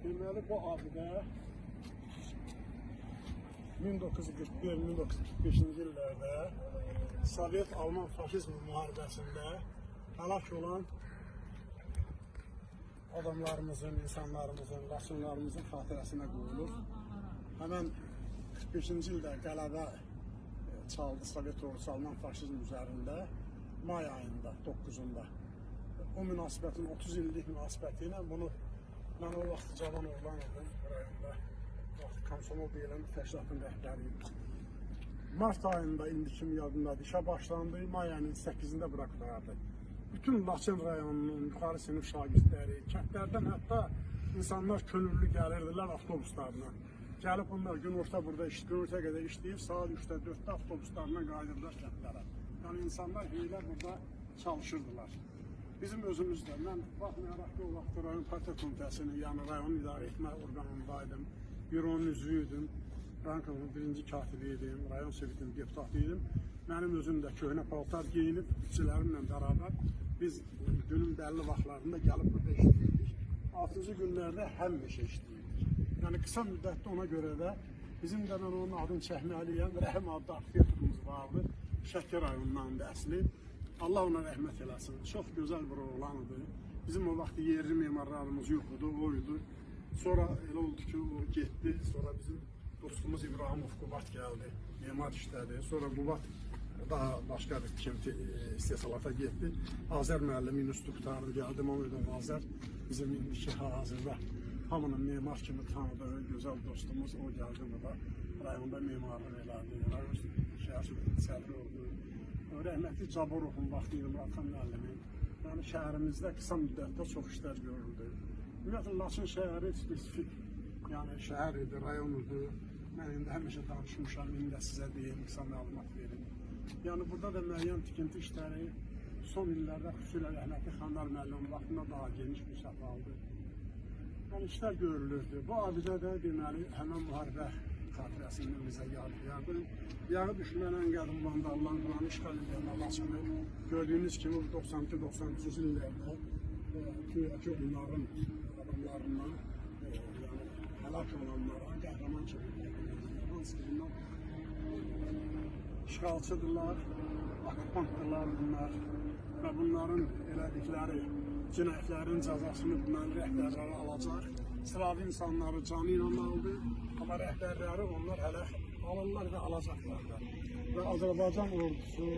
Deməli, bu abidə 1941-1945-ci illərdə Sovet-Alman faşizm müharibəsində həlak olan adamlarımızın, insanlarımızın, qaçınlarımızın xatirəsinə qoyulur. Həmən 45-ci ildə qələbə çaldı Sovet ordusu Alman faşizm üzərində may ayında, 9-unda. O münasibətin 30 illik münasibəti ilə bunu mən o vaxt cavan oğlan idim rayonda. Komsomol deyilən təşkilatın rəhbəriyim. Mart ayında indi kimi yadımdadır, işə başlandı, may ayının 8-də bura qutardı. Bütün Laçın rayonunun yuxarı sinif şagirdləri, kəndlərdən hətta insanlar könüllü gəlirdilər avtobuslarla. Gəlib onlar günorta burada günorta qədər işləyib, saat 3-də 4-də avtobuslarla qayıdırlar kəndlərə. Yəni insanlar heylə burada çalışırdılar. Bizim özümüzdə, mən baxmayaraq ki, o vaxt rayon partiya komitəsinin, yəni rayon idarə etmə orqanındaydım, büronun üzvüydüm, rayon komitəsinin birinci katibi idim, rayon sovetinin deputatı idim. Mənim özüm də köhnə paltar geyinib, bütçələrimlə bərabər biz günün bəlli vaxtlarında gəlib burada işləyirdik. 6-cı günlərdə həmişə işləyirdik. Yəni qısa müddətdə ona görə də bizim də mən onun adını çəkməliyəm, Rəhim adlı arxitektorumuz vardı, Şəki rayonundan əsli. Allah ona rəhmət eləsin. Çox gözəl bir oğlan idi. Bizim o vaxt yerli memarlarımız yox idi, o idi. Sonra elə oldu ki, o getdi. Sonra bizim dostumuz İbrahimov Qubat gəldi, memar işlədi. Sonra Qubat daha başqa bir tikinti istehsalata getdi. Azər müəllimi institutu qutardı, gəldi. Məmədov Azər bizim indiki hazırda hamının memar kimi tanıdığı gözəl dostumuz. O gəldi burada. Rayonda memarlıq elədi. Rayon şəhər sədri oldu. Rəhmətli Caborovun vaxtı ilə Muratxan müəllimin, yəni şəhərimizdə qısa müddətdə çox işlər görüldü. Ümumiyyətlə, Laçın şəhəri spesifik, yəni şəhər idi, rayon idi. Mən indi həmişə danışmışam, indi də sizə deyim, qısa məlumat verim. Yəni, burada da müəyyən tikinti işləri son illərdə xüsusilə rəhmətli Xanlar müəllimin vaxtında daha geniş bir səf aldı. Yəni, işlər görülürdü. Bu abidə də deməli, həmən müharibə xatirəsindən bizə yardı. Yağı düşmənən qədim vandallan buranı işğal edən Laçını gördüyünüz kimi 92-93 illərdə ki, onların adamlarından həlak olanlara, qəhrəman çəkilənlərdən, hansı ki, işğalçıdırlar, okupantıdırlar bunlar və bunların elədikləri cinayətlərin cəzasını bunların rəhbərləri alacaq. Sıravi insanları canı ilə aldı, amma rəhbərləri onlar hələ alırlar və alacaqlar da. Və Azərbaycan ordusu